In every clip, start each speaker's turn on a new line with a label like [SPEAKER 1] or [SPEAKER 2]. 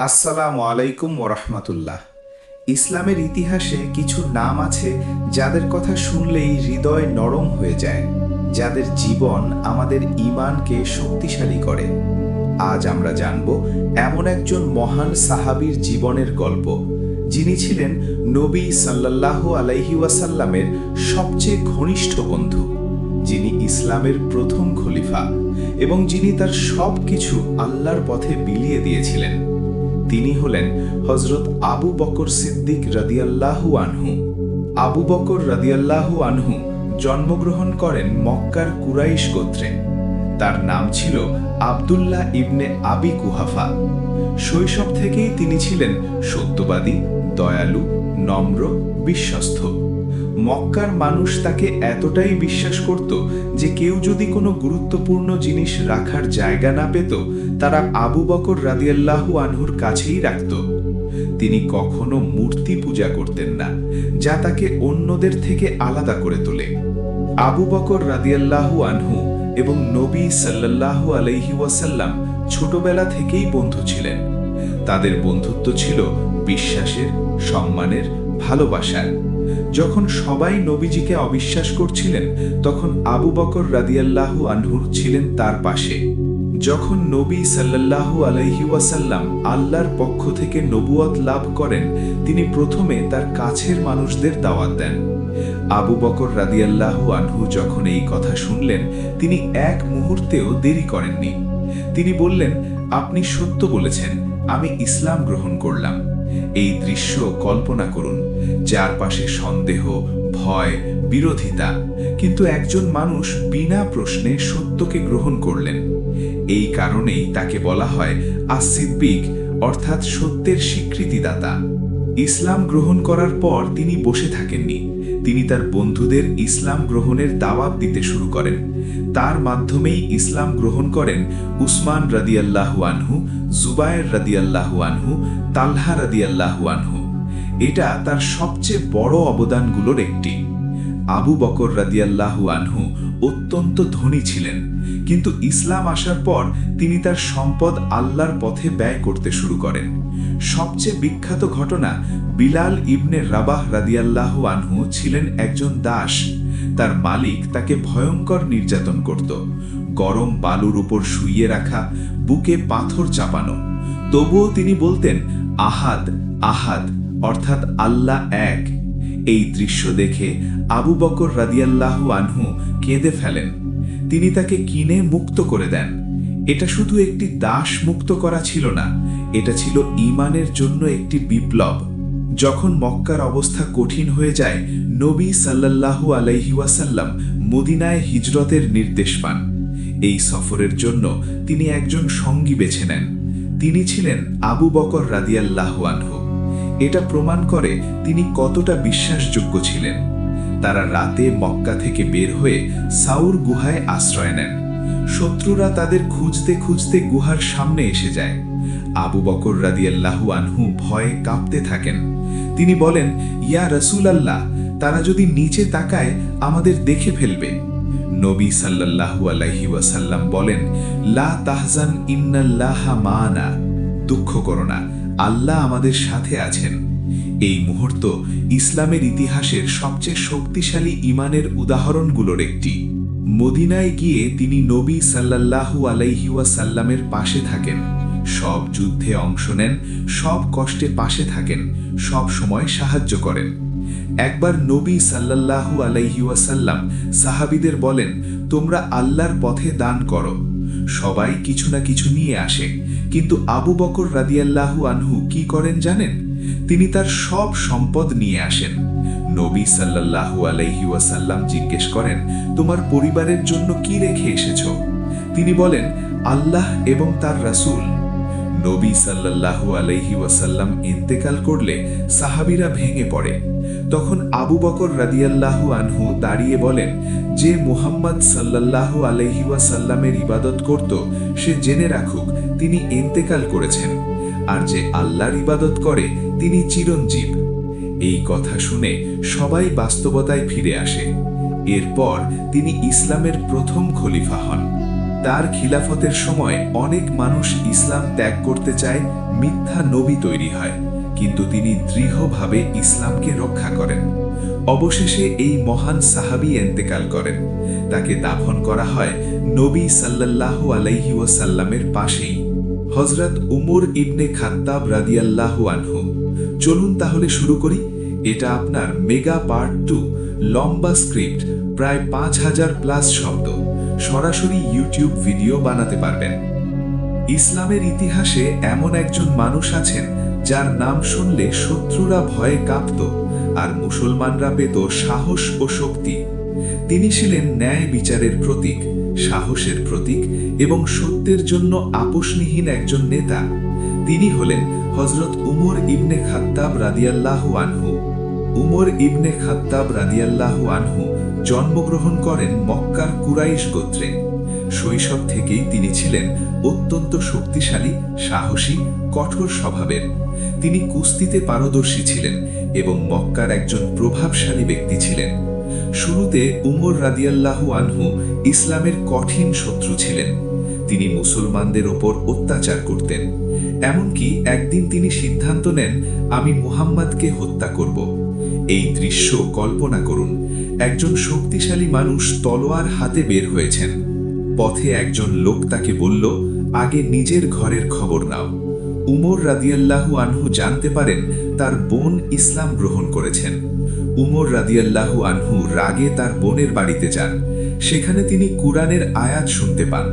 [SPEAKER 1] আসসালামু আলাইকুম ওরহমতুল্লাহ। ইসলামের ইতিহাসে কিছু নাম আছে যাদের কথা শুনলেই হৃদয় নরম হয়ে যায়, যাদের জীবন আমাদের ঈমানকে শক্তিশালী করে। আজ আমরা জানব এমন একজন মহান সাহাবীর জীবনের গল্প, যিনি ছিলেন নবী সাল্লাল্লাহু আলাইহি ওয়াসাল্লামের সবচেয়ে ঘনিষ্ঠ বন্ধু, যিনি ইসলামের প্রথম খলিফা এবং যিনি তার সব কিছু আল্লাহর পথে বিলিয়ে দিয়েছিলেন। তিনি হলেন হযরত আবু বকর সিদ্দিক রাদিয়াল্লাহু আনহু। আবু বকর রাদিয়াল্লাহু আনহু জন্মগ্রহণ করেন মক্কার কুরাইশ গোত্রে। তার নাম ছিল আব্দুল্লাহ ইবনে আবি কুহাফা। শৈশব থেকেই তিনি ছিলেন সত্যবাদী, দয়ালু, নম্র, বিশ্বস্ত। মক্কার মানুষ তাকে এতটাই বিশ্বাস করত যে কেউ যদি কোনো গুরুত্বপূর্ণ জিনিস রাখার জায়গা না পেত, তারা আবু বকর রাদিয়াল্লাহু আনহুর কাছেই রাখত। তিনি কখনো মূর্তি পূজা করতেন না, যা তাকে অন্যদের থেকে আলাদা করে তোলে। আবু বকর রাদিয়াল্লাহু আনহু এবং নবী সাল্লাল্লাহু আলাইহি ওয়াসাল্লাম ছোটবেলা থেকেই বন্ধু ছিলেন। তাদের বন্ধুত্ব ছিল বিশ্বাসের, সম্মানের, ভালোবাসার। যখন সবাই নবীজিকে অবিশ্বাস করছিলেন, তখন আবু বকর রাদিয়াল্লাহু আনহু ছিলেন তার পাশে। যখন নবী সাল্লাল্লাহু আলাইহি ওয়াসাল্লাম আল্লাহর পক্ষ থেকে নবুয়ত লাভ করেন, তিনি প্রথমে তার কাছের মানুষদের দাওয়াত দেন। আবু বকর রাদিয়াল্লাহু আনহু যখন এই কথা শুনলেন, তিনি এক মুহূর্তেও দেরি করেননি। তিনি বললেন, আপনি সত্য বলেছেন, আমি ইসলাম গ্রহণ করলাম। এই দৃশ্য কল্পনা করুন, যার পাশে সন্দেহ, ভয়, বিরোধিতা, কিন্তু একজন মানুষ বিনা প্রশ্নে সত্যকে গ্রহণ করলেন। এই কারণেই তাকে বলা হয় আস-সিদ্দিক, অর্থাৎ সত্যের স্বীকৃতিদাতা। ইসলাম গ্রহণ করার পর তিনি বসে থাকেননি। তিনি তার বন্ধুদের ইসলাম গ্রহণের দাওয়াত দিতে শুরু করেন। তার মাধ্যমেই ইসলাম গ্রহণ করেন উসমান রাদিয়াল্লাহু আনহু, জুবায়ের রাদিয়াল্লাহু আনহু, তালহা রাদিয়াল্লাহু আনহু। এটা তার সবচেয়ে বড় অবদানগুলোর একটি। আবু বকর রাদিয়াল্লাহু আনহু অত্যন্ত ধনী ছিলেন, কিন্তু ইসলাম আসার পর তিনি তার সম্পদ আল্লাহর পথে ব্যয় করতে শুরু করেন। সবচেয়ে বিখ্যাত ঘটনা, বিলাল ইবনে রাবাহ রাদিয়াল্লাহু আনহু ছিলেন একজন দাস। তার মালিক তাকে ভয়ঙ্কর নির্যাতন করত। গরম বালুর উপর শুইয়ে রাখা, বুকে পাথর চাপানো। তবুও তিনি বলতেন, আহাদ আহাদ, অর্থাৎ আল্লাহ এক। এই দৃশ্য দেখে আবু বকর রাদিয়াল্লাহু আনহু কেঁদে ফেলেন। তিনি তাকে কিনে মুক্ত করে দেন। এটা শুধু একটি দাস মুক্ত করা ছিল না, এটা ছিল ঈমানের জন্য একটি বিপ্লব। যখন মক্কার অবস্থা কঠিন হয়ে যায়, নবী সাল্লাল্লাহু আলাইহি ওয়াসাল্লাম মদিনায় হিজরতের নির্দেশ পান। এই সফরের জন্য তিনি একজন সঙ্গী বেছে নেন। তিনি ছিলেন আবু বকর রাদিয়াল্লাহু আনহু। এটা প্রমাণ করে তিনি কতটা বিশ্বাসযোগ্য ছিলেন। তারা রাতে মক্কা থেকে বের হয়ে সাউর গুহায় আশ্রয় নেন। শত্রুরা তাদের খুঁজতে খুঁজতে গুহার সামনে এসে যায়। আবু বকর রাদিয়াল্লাহু আনহু ভয়ে কাঁপতে থাকেন। তিনি বলেন, ইয়া রাসূলুল্লাহ, তারা যদি নিচে তাকায় আমাদের দেখে ফেলবে। নবী সাল্লাল্লাহু আলাইহি ওয়াসাল্লাম বলেন, লা তাহজান ইন্নাল্লাহা মা'ানা, দুঃখ করো না, আল্লাহ আমাদের সাথে আছেন। এই মুহূর্ত ইসলামের ইতিহাসের সবচেয়ে শক্তিশালী ঈমানের উদাহরণগুলোর একটি। মদিনায় গিয়ে তিনি নবী সাল্লাল্লাহু আলাইহি ওয়াসাল্লামের পাশে থাকেন, সব যুদ্ধে অংশ নেন, সব কষ্টে পাশে থাকেন, সব সময় সাহায্য করেন। একবার নবী সাল্লাল্লাহু আলাইহি ওয়াসাল্লাম সাহাবীদের বলেন, তোমরা আল্লাহর পথে দান করো। সবাই কিছু না কিছু নিয়ে আসে, কিন্তু আবু বকর রাদিয়াল্লাহু আনহু কি করেন জানেন? তিনি তার সব সম্পদ নিয়ে আসেন। নবী সাল্লাল্লাহু আলাইহি ওয়াসাল্লাম জিজ্ঞেস করেন, তোমার পরিবারের জন্য কি রেখে এসেছো? তিনি বলেন, আল্লাহ এবং তার রাসূল। নবী সাল্লাল্লাহু আলাইহি ওয়াসাল্লাম ইন্তেকাল করলে সাহাবীরা ভেঙে পড়ে। তখন আবু বকর রাদিয়াল্লাহু আনহু দাঁড়িয়ে বলেন, যে মুহাম্মদ সাল্লাল্লাহু আলাইহি ওয়াসাল্লামের ইবাদত করত, সে জেনে রাখুক তিনি ইন্তেকাল করেছেন, আর যে আল্লাহর ইবাদত করে তিনি চিরঞ্জীব। এই কথা শুনে সবাই বাস্তবতায় ফিরে আসে। এরপর তিনি ইসলামের প্রথম খলিফা হন। তার খিলাফতের সময় অনেক মানুষ ইসলাম ত্যাগ করতে চায়, মিথ্যা নবী তৈরি হয়, কিন্তু তিনি দৃঢ়ভাবে ইসলামকে রক্ষা করেন। অবশেষে এই মহান সাহাবী ইন্তেকাল করেন। তাকে দাফন করা হয় নবী সাল্লাল্লাহু আলাইহি ওয়াসাল্লামের পাশেই, হযরত উমর ইবনে খাত্তাব রাদিয়াল্লাহু আনহু। চলুন তাহলে শুরু করি। এটা আপনার মেগা পার্ট 2, লম্বা স্ক্রিপ্ট, প্রায় 5000+ শব্দ, সরাসরি ইউটিউব ভিডিও বানাতে পারবেন। ইসলামের ইতিহাসে এমন একজন মানুষ আছেন যার নাম শুনলে শত্রুরা ভয়ে কাঁপত আর মুসলমানরা পেত সাহস ও শক্তি। তিনি ছিলেন ন্যায় বিচারের প্রতীক, সাহসের প্রতীক এবং সত্যের জন্য আপোষহীন একজন নেতা। তিনি হলেন হযরত উমর ইবনে খাত্তাব রাদিয়াল্লাহু আনহু। উমর ইবনে খাত্তাব রাদিয়াল্লাহু আনহু জন্মগ্রহণ করেন মক্কার কুরাইশ গোত্রে। শৈশব থেকেই তিনি ছিলেন অত্যন্ত শক্তিশালী, সাহসী, কঠোর স্বভাবের। তিনি কুস্তিতে পারদর্শী ছিলেন এবং মক্কার একজন প্রভাবশালী ব্যক্তি ছিলেন। শুরুতে উমর রাদিয়াল্লাহু আনহু ইসলামের কঠিন শত্রু ছিলেন। তিনি মুসলমানদের ওপর অত্যাচার করতেন। এমনকি একদিন তিনি সিদ্ধান্ত নেন, আমি মুহাম্মাদকে হত্যা করব। এই দৃশ্য কল্পনা করুন, একজন শক্তিশালী মানুষ তলোয়ার হাতে বের হয়েছেন। পথে একজন লোক তাকে বলল, আগে নিজের ঘরের খবর নাও। উমর রাদিয়াল্লাহু আনহু জানতে পারেন তার বোন ইসলাম গ্রহণ করেছেন। উমর রাদিয়াল্লাহু আনহু রাগে তার বোনের বাড়িতে যান। সেখানে তিনি কুরআনের আয়াত শুনতে পান,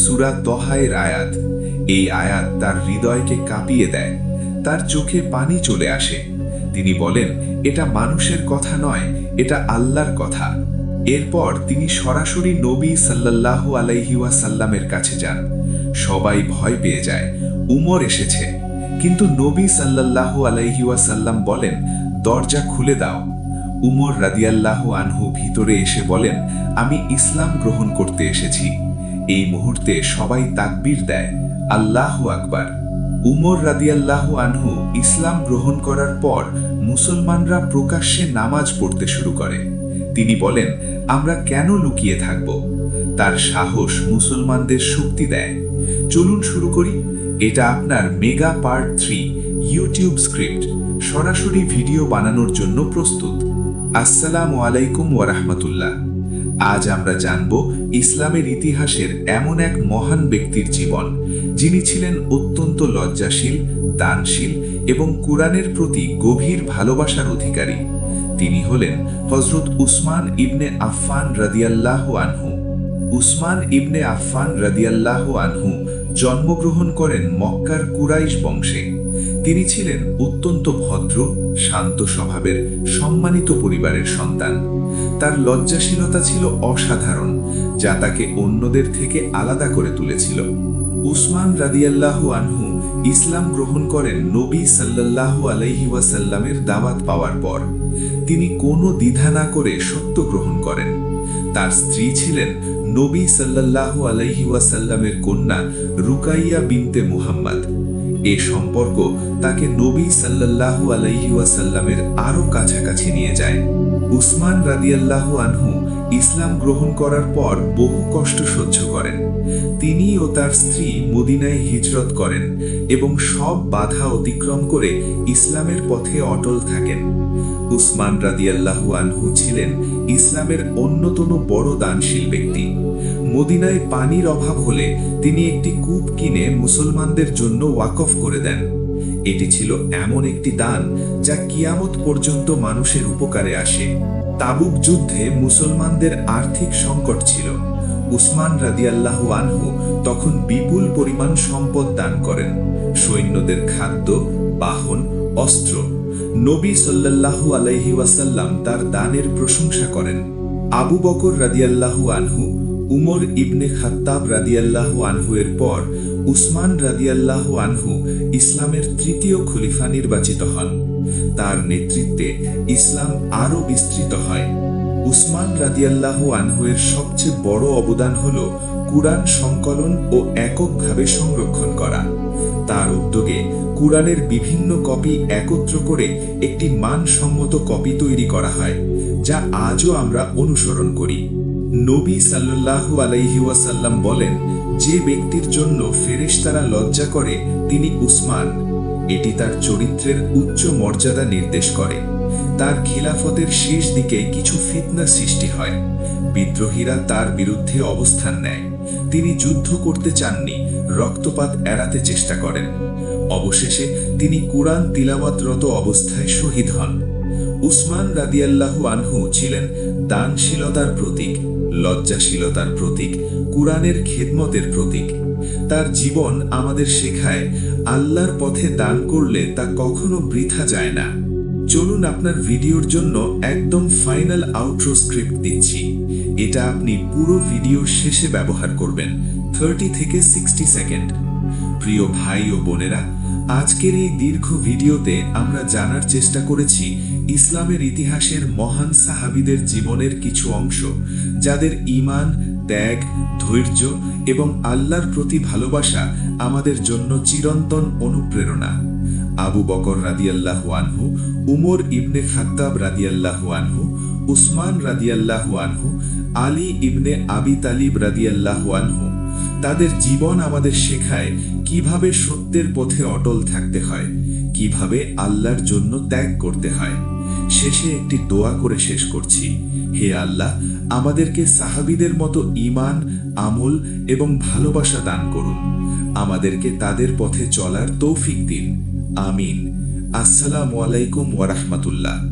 [SPEAKER 1] সূরা তহায়ের আয়াত। এই আয়াত তার হৃদয়কে কাঁপিয়ে দেয়। তার চোখে পানি চলে আসে। তিনি বলেন, এটা মানুষের কথা নয়, এটা আল্লাহর কথা। এরপর তিনি সরাসরি নবী সাল্লাল্লাহু আলাইহি ওয়াসাল্লামের কাছে যান। সবাই ভয় পেয়ে যায়, উমর এসেছে। কিন্তু নবী সাল্লাল্লাহু আলাইহি ওয়াসাল্লাম বলেন, দরজা খুলে দাও। উমর রাদিয়াল্লাহু আনহু ভিতরে এসে বলেন, আমি ইসলাম গ্রহণ করতে এসেছি। এই মুহূর্তে সবাই তাকবীর দেয়, আল্লাহু আকবার। উমর রাদিয়াল্লাহু আনহু ইসলাম গ্রহণ করার পর মুসলমানরা প্রকাশ্যে নামাজ পড়তে শুরু করে। তিনি বলেন, আমরা কেন লুকিয়ে থাকব? তার সাহস মুসলমানদের শক্তি দেয়। চলুন শুরু করি। এটা আপনার মেগা পার্ট 3 ইউটিউব স্ক্রিপ্ট, সরাসরি ভিডিও বানানোর জন্য প্রস্তুত। আসসালামু আলাইকুম ওয়া রাহমাতুল্লাহ। আজ আমরা জানব ইসলামের ইতিহাসের এমন এক মহান ব্যক্তির জীবন, যিনি ছিলেন অত্যন্ত লজ্জাশীল, দানশীল এবং কুরআনের প্রতি গভীর ভালোবাসার অধিকারী। তিনি হলেন হযরত উসমান ইবনে আফফান রাদিয়াল্লাহু আনহু। উসমান ইবনে আফফান রাদিয়াল্লাহু আনহু জন্মগ্রহণ করেন মক্কার কুরাইশ বংশে। তিনি ছিলেন অত্যন্ত ভদ্র, শান্ত স্বভাবের, সম্মানিত পরিবারের সন্তান। তার লজ্জাশীলতা ছিল অসাধারণ, যা তাকে অন্যদের থেকে আলাদা করে তুলেছিল। উসমান রাদিয়াল্লাহু আনহু ইসলাম গ্রহণ করেন নবী সাল্লাল্লাহু আলাইহি ওয়াসাল্লামের দাওয়াত পাওয়ার পর। তিনি কোনো দ্বিধা না করে সত্য গ্রহণ করেন। তার স্ত্রী ছিলেন নবী সাল্লাল্লাহু আলাইহি ওয়াসাল্লামের কন্যা রুকাইয়া বিনতে মুহাম্মদ। এ সম্পর্ক তাকে নবী সাল্লাল্লাহু আলাইহি ওয়াসাল্লামের আরো কাছাকাছি নিয়ে যায়। উসমান রাদিয়াল্লাহু আনহু ইসলাম গ্রহণ করার পর বহু কষ্ট সহ্য করেন। তিনি ও তার স্ত্রী মদিনায় হিজরত করেন এবং সব বাধা অতিক্রম করে ইসলামের পথে অটল থাকেন। উসমান রাদিয়াল্লাহু আনহু ছিলেন ইসলামের অন্যতম বড় দানশীল ব্যক্তি। মদিনায় পানির অভাব হলে তিনি একটি কূপ কিনে মুসলমানদের জন্য ওয়াকফ করে দেন। এটি ছিল এমন একটি দান যা কিয়ামত পর্যন্ত মানুষের উপকারে আসে। তাবুক যুদ্ধে মুসলমানদের আর্থিক সংকট ছিল। উসমান রাদিয়াল্লাহু আনহু তখন বিপুল পরিমাণ সম্পদ দান করেন, সৈন্যদের খাদ্য, বাহন, অস্ত্র। নবী সাল্লাল্লাহু আলাইহি ওয়াসাল্লাম তার দানের প্রশংসা করেন। আবু বকর রাদিয়াল্লাহু আনহু, উমর ইবনে খাত্তাব রাদিয়াল্লাহু আনহু এর পর উসমান রাদিয়াল্লাহু আনহু ইসলামের তৃতীয় খলিফা নির্বাচিত হন। তার নেতৃত্বে ইসলাম আরও বিস্তৃত হয়। উসমান রাদিয়াল্লাহু আনহু এর সবচেয়ে বড় অবদান হল কুরআন সংকলন ও এককভাবে সংরক্ষণ করা। তার উদ্যোগে কুরআনের বিভিন্ন কপি একত্র করে একটি মানসম্মত কপি তৈরি করা হয়, যা আজও আমরা অনুসরণ করি। নবী সাল্লাল্লাহু আলাইহি ওয়াসাল্লাম বলেন, যে ব্যক্তির জন্য ফেরেশতারা লজ্জা করে তিনি উসমান। এটি তার চরিত্রের উচ্চ মর্যাদা নির্দেশ করে। তার খিলাফতের শেষ দিকে কিছু ফিতনা সৃষ্টি হয়। বিদ্রোহীরা তার বিরুদ্ধে অবস্থান নেয়। তিনি যুদ্ধ করতে চাননি, রক্তপাত এড়াতে চেষ্টা করেন। অবশেষে তিনি কুরআন তিলাওয়াতরত অবস্থায় শহীদ হন। উসমান রাদিয়াল্লাহু আনহু ছিলেন দানশীলতার প্রতীক, লজ্জাশীলতার প্রতীক, কুরআনের খেদমতের প্রতীক। তার জীবন আমাদের শেখায়, আল্লাহর পথে দান করলে তা কখনো বৃথা যায় না। চলুন আপনার ভিডিওর জন্য একদম ফাইনাল আউটরো স্ক্রিপ্ট দিচ্ছি। এটা আপনি পুরো ভিডিও শেষে ব্যবহার করবেন, 30 থেকে 60 সেকেন্ড। প্রিয় ভাই ও বোনেরা, আজকের এই দীর্ঘ ভিডিওতে আমরা জানার চেষ্টা করেছি ইসলামের ইতিহাসের মহান সাহাবীদের জীবনের কিছু অংশ, যাদের ঈমান, ত্যাগ, ধৈর্য এবং আল্লাহর প্রতি ভালোবাসা আমাদের জন্য চিরন্তন অনুপ্রেরণা। আবু বকর রাদিয়াল্লাহু আনহু, উমর ইবনে খাত্তাব রাদিয়াল্লাহু আনহু, উসমান রাদিয়াল্লাহু আনহু, আলী ইবনে আবি তালিব রাদিয়াল্লাহু আনহু। তাদের জীবন আমাদের শেখায় কিভাবে সত্যের পথে অটল থাকতে হয়, কিভাবে আল্লাহর জন্য ত্যাগ করতে হয়। শেষে একটি দোয়া করে শেষ করছি। হে আল্লাহ, আমাদেরকে সাহাবীদের মতো ঈমান, আমল এবং ভালোবাসা দান করুন। আমাদেরকে তাদের পথে চলার তৌফিক দিন। আমিন। আসসালামু আলাইকুম ওয়া রাহমাতুল্লাহ।